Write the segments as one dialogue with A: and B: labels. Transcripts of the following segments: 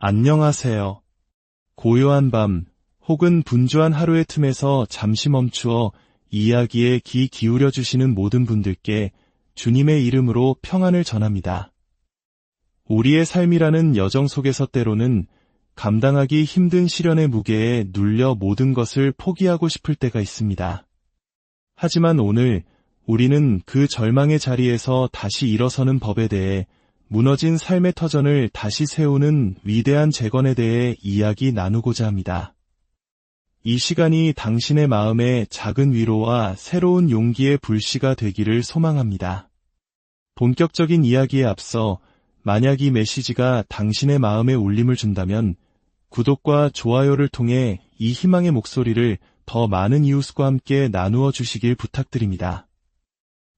A: 안녕하세요. 고요한 밤 혹은 분주한 하루의 틈에서 잠시 멈추어 이야기에 귀 기울여 주시는 모든 분들께 주님의 이름으로 평안을 전합니다. 우리의 삶이라는 여정 속에서 때로는 감당하기 힘든 시련의 무게에 눌려 모든 것을 포기하고 싶을 때가 있습니다. 하지만 오늘 우리는 그 절망의 자리에서 다시 일어서는 법에 대해, 무너진 삶의 터전을 다시 세우는 위대한 재건에 대해 이야기 나누고자 합니다. 이 시간이 당신의 마음에 작은 위로와 새로운 용기의 불씨가 되기를 소망합니다. 본격적인 이야기에 앞서 만약 이 메시지가 당신의 마음에 울림을 준다면 구독과 좋아요를 통해 이 희망의 목소리를 더 많은 이웃과 함께 나누어 주시길 부탁드립니다.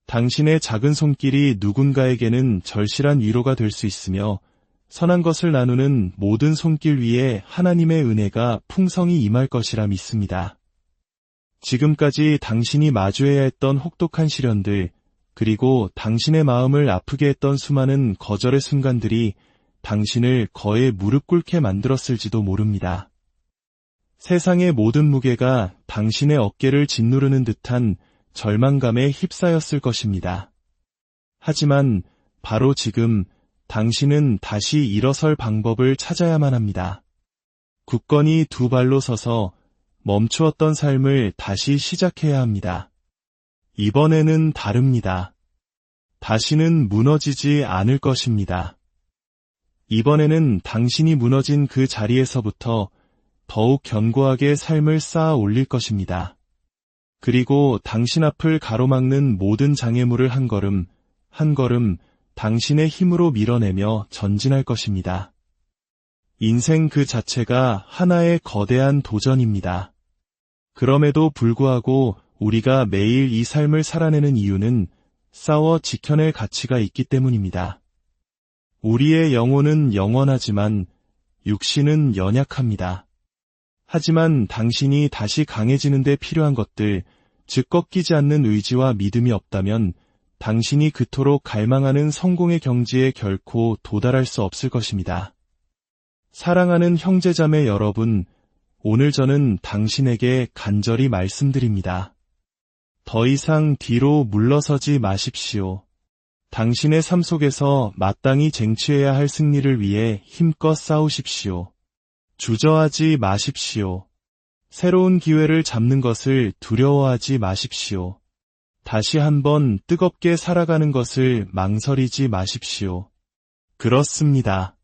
A: 당신의 작은 손길이 누군가에게는 절실한 위로가 될 수 있으며, 선한 것을 나누는 모든 손길 위에 하나님의 은혜가 풍성히 임할 것이라 믿습니다. 지금까지 당신이 마주해야 했던 혹독한 시련들, 그리고 당신의 마음을 아프게 했던 수많은 거절의 순간들이 당신을 거의 무릎 꿇게 만들었을지도 모릅니다. 세상의 모든 무게가 당신의 어깨를 짓누르는 듯한 절망감에 휩싸였을 것입니다. 하지만 바로 지금 당신은 다시 일어설 방법을 찾아야만 합니다. 굳건히 두 발로 서서 멈추었던 삶을 다시 시작해야 합니다. 이번에는 다릅니다. 다시는 무너지지 않을 것입니다. 이번에는 당신이 무너진 그 자리에서부터 더욱 견고하게 삶을 쌓아 올릴 것입니다. 그리고 당신 앞을 가로막는 모든 장애물을 한 걸음 한 걸음 당신의 힘으로 밀어내며 전진할 것입니다. 인생 그 자체가 하나의 거대한 도전입니다. 그럼에도 불구하고 우리가 매일 이 삶을 살아내는 이유는 싸워 지켜낼 가치가 있기 때문입니다. 우리의 영혼은 영원하지만 육신은 연약합니다. 하지만 당신이 다시 강해지는 데 필요한 것들, 즉 꺾이지 않는 의지와 믿음이 없다면 당신이 그토록 갈망하는 성공의 경지에 결코 도달할 수 없을 것입니다. 사랑하는 형제자매 여러분, 오늘 저는 당신에게 간절히 말씀드립니다. 더 이상 뒤로 물러서지 마십시오. 당신의 삶 속에서 마땅히 쟁취해야 할 승리를 위해 힘껏 싸우십시오. 주저하지 마십시오. 새로운 기회를 잡는 것을 두려워하지 마십시오. 다시 한번 뜨겁게 살아가는 것을 망설이지 마십시오. 그렇습니다.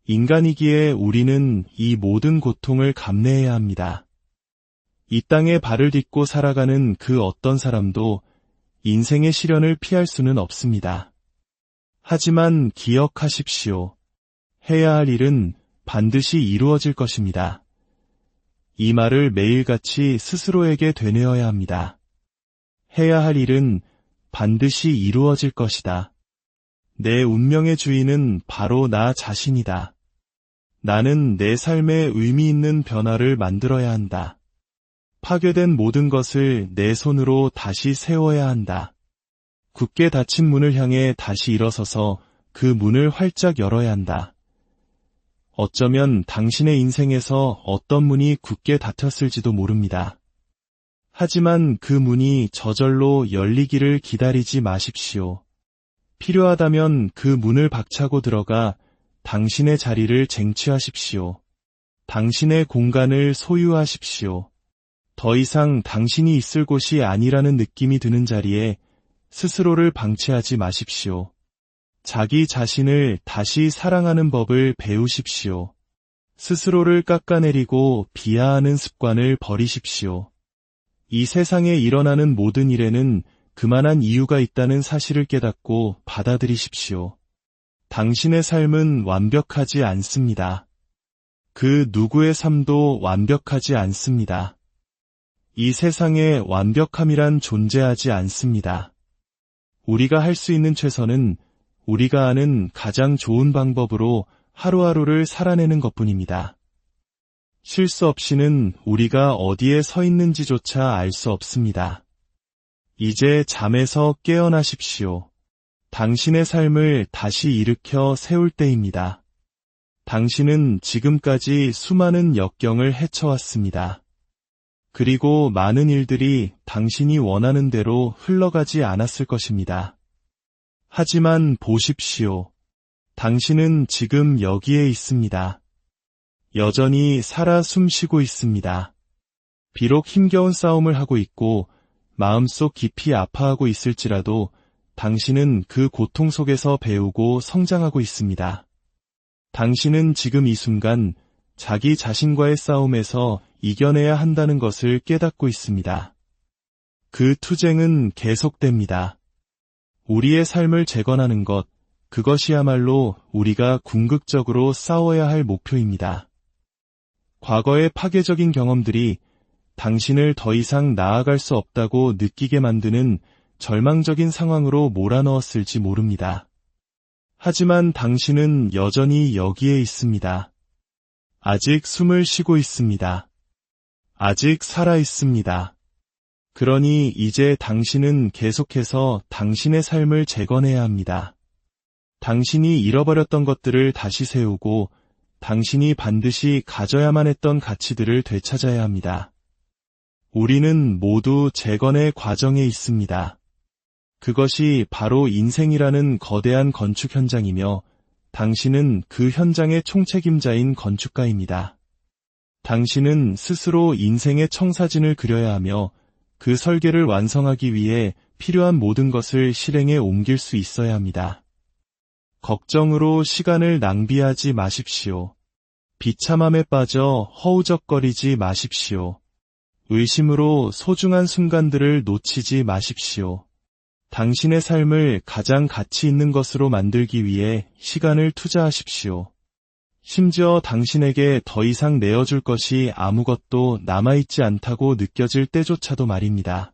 A: 인간이기에 우리는 이 모든 고통을 감내해야 합니다. 이 땅에 발을 딛고 살아가는 그 어떤 사람도 인생의 시련을 피할 수는 없습니다. 하지만 기억하십시오. 해야 할 일은 반드시 이루어질 것입니다. 이 말을 매일같이 스스로에게 되뇌어야 합니다. 해야 할 일은 반드시 이루어질 것이다. 내 운명의 주인은 바로 나 자신이다. 나는 내 삶에 의미 있는 변화를 만들어야 한다. 파괴된 모든 것을 내 손으로 다시 세워야 한다. 굳게 닫힌 문을 향해 다시 일어서서 그 문을 활짝 열어야 한다. 어쩌면 당신의 인생에서 어떤 문이 굳게 닫혔을지도 모릅니다. 하지만 그 문이 저절로 열리기를 기다리지 마십시오. 필요하다면 그 문을 박차고 들어가 당신의 자리를 쟁취하십시오. 당신의 공간을 소유하십시오. 더 이상 당신이 있을 곳이 아니라는 느낌이 드는 자리에 스스로를 방치하지 마십시오. 자기 자신을 다시 사랑하는 법을 배우십시오. 스스로를 깎아내리고 비하하는 습관을 버리십시오. 이 세상에 일어나는 모든 일에는 그만한 이유가 있다는 사실을 깨닫고 받아들이십시오. 당신의 삶은 완벽하지 않습니다. 그 누구의 삶도 완벽하지 않습니다. 이 세상에 완벽함이란 존재하지 않습니다. 우리가 할 수 있는 최선은 우리가 아는 가장 좋은 방법으로 하루하루를 살아내는 것뿐입니다. 실수 없이는 우리가 어디에 서 있는지조차 알 수 없습니다. 이제 잠에서 깨어나십시오. 당신의 삶을 다시 일으켜 세울 때입니다. 당신은 지금까지 수많은 역경을 헤쳐왔습니다. 그리고 많은 일들이 당신이 원하는 대로 흘러가지 않았을 것입니다. 하지만 보십시오. 당신은 지금 여기에 있습니다. 여전히 살아 숨쉬고 있습니다. 비록 힘겨운 싸움을 하고 있고 마음속 깊이 아파하고 있을지라도 당신은 그 고통 속에서 배우고 성장하고 있습니다. 당신은 지금 이 순간 자기 자신과의 싸움에서 이겨내야 한다는 것을 깨닫고 있습니다. 그 투쟁은 계속됩니다. 우리의 삶을 재건하는 것, 그것이야말로 우리가 궁극적으로 싸워야 할 목표입니다. 과거의 파괴적인 경험들이 당신을 더 이상 나아갈 수 없다고 느끼게 만드는 절망적인 상황으로 몰아넣었을지 모릅니다. 하지만 당신은 여전히 여기에 있습니다. 아직 숨을 쉬고 있습니다. 아직 살아 있습니다. 그러니 이제 당신은 계속해서 당신의 삶을 재건해야 합니다. 당신이 잃어버렸던 것들을 다시 세우고 당신이 반드시 가져야만 했던 가치들을 되찾아야 합니다. 우리는 모두 재건의 과정에 있습니다. 그것이 바로 인생이라는 거대한 건축 현장이며 당신은 그 현장의 총책임자인 건축가입니다. 당신은 스스로 인생의 청사진을 그려야 하며 그 설계를 완성하기 위해 필요한 모든 것을 실행에 옮길 수 있어야 합니다. 걱정으로 시간을 낭비하지 마십시오. 비참함에 빠져 허우적거리지 마십시오. 의심으로 소중한 순간들을 놓치지 마십시오. 당신의 삶을 가장 가치 있는 것으로 만들기 위해 시간을 투자하십시오. 심지어 당신에게 더 이상 내어줄 것이 아무것도 남아있지 않다고 느껴질 때조차도 말입니다.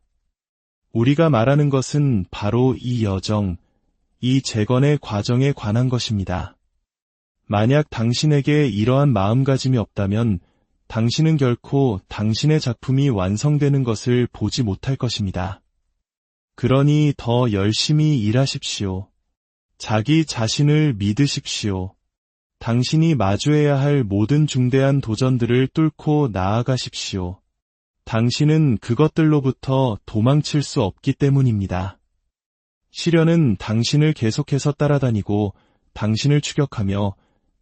A: 우리가 말하는 것은 바로 이 여정, 이 재건의 과정에 관한 것입니다. 만약 당신에게 이러한 마음가짐이 없다면 당신은 결코 당신의 작품이 완성되는 것을 보지 못할 것입니다. 그러니 더 열심히 일하십시오. 자기 자신을 믿으십시오. 당신이 마주해야 할 모든 중대한 도전들을 뚫고 나아가십시오. 당신은 그것들로부터 도망칠 수 없기 때문입니다. 시련은 당신을 계속해서 따라다니고 당신을 추격하며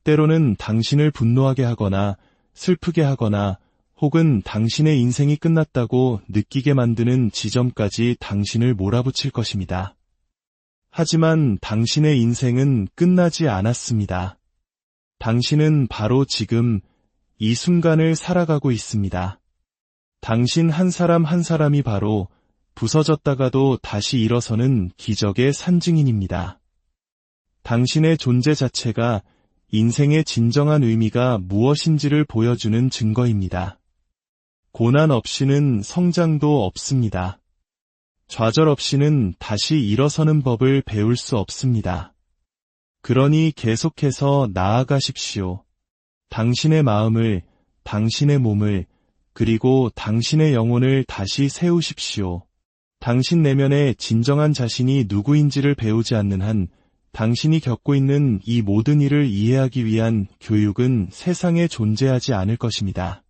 A: 때로는 당신을 분노하게 하거나 슬프게 하거나 혹은 당신의 인생이 끝났다고 느끼게 만드는 지점까지 당신을 몰아붙일 것입니다. 하지만 당신의 인생은 끝나지 않았습니다. 당신은 바로 지금 이 순간을 살아가고 있습니다. 당신 한 사람 한 사람이 바로 부서졌다가도 다시 일어서는 기적의 산증인입니다. 당신의 존재 자체가 인생의 진정한 의미가 무엇인지를 보여주는 증거입니다. 고난 없이는 성장도 없습니다. 좌절 없이는 다시 일어서는 법을 배울 수 없습니다. 그러니 계속해서 나아가십시오. 당신의 마음을, 당신의 몸을, 그리고 당신의 영혼을 다시 세우십시오. 당신 내면의 진정한 자신이 누구인지를 배우지 않는 한 당신이 겪고 있는 이 모든 일을 이해하기 위한 교육은 세상에 존재하지 않을 것입니다.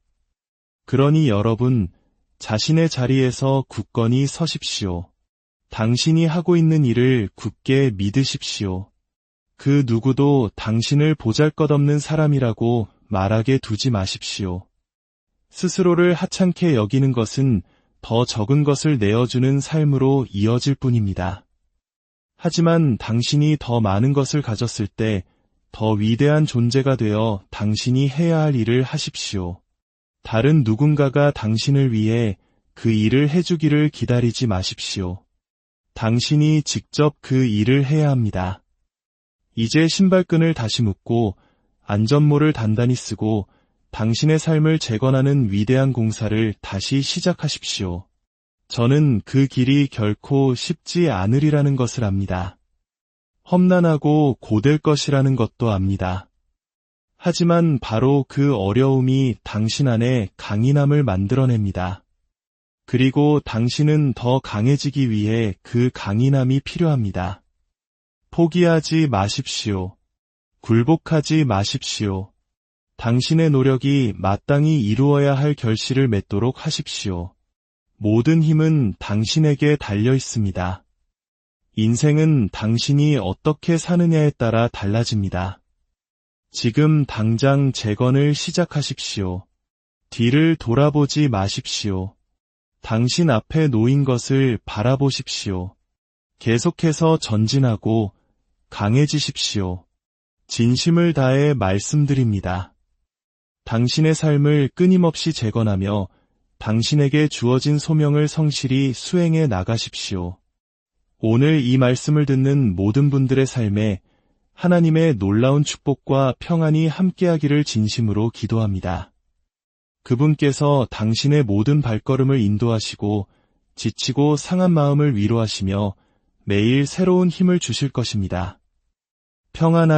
A: 그러니 여러분, 자신의 자리에서 굳건히 서십시오. 당신이 하고 있는 일을 굳게 믿으십시오. 그 누구도 당신을 보잘것없는 사람이라고 말하게 두지 마십시오. 스스로를 하찮게 여기는 것은 더 적은 것을 내어주는 삶으로 이어질 뿐입니다. 하지만 당신이 더 많은 것을 가졌을 때 더 위대한 존재가 되어 당신이 해야 할 일을 하십시오. 다른 누군가가 당신을 위해 그 일을 해주기를 기다리지 마십시오. 당신이 직접 그 일을 해야 합니다. 이제 신발끈을 다시 묶고 안전모를 단단히 쓰고 당신의 삶을 재건하는 위대한 공사를 다시 시작하십시오. 저는 그 길이 결코 쉽지 않으리라는 것을 압니다. 험난하고 고될 것이라는 것도 압니다. 하지만 바로 그 어려움이 당신 안에 강인함을 만들어냅니다. 그리고 당신은 더 강해지기 위해 그 강인함이 필요합니다. 포기하지 마십시오. 굴복하지 마십시오. 당신의 노력이 마땅히 이루어야 할 결실을 맺도록 하십시오. 모든 힘은 당신에게 달려 있습니다. 인생은 당신이 어떻게 사느냐에 따라 달라집니다. 지금 당장 재건을 시작하십시오. 뒤를 돌아보지 마십시오. 당신 앞에 놓인 것을 바라보십시오. 계속해서 전진하고 강해지십시오. 진심을 다해 말씀드립니다. 당신의 삶을 끊임없이 재건하며 당신에게 주어진 소명을 성실히 수행해 나가십시오. 오늘 이 말씀을 듣는 모든 분들의 삶에 하나님의 놀라운 축복과 평안이 함께하기를 진심으로 기도합니다. 그분께서 당신의 모든 발걸음을 인도하시고 지치고 상한 마음을 위로하시며 매일 새로운 힘을 주실 것입니다. 평안한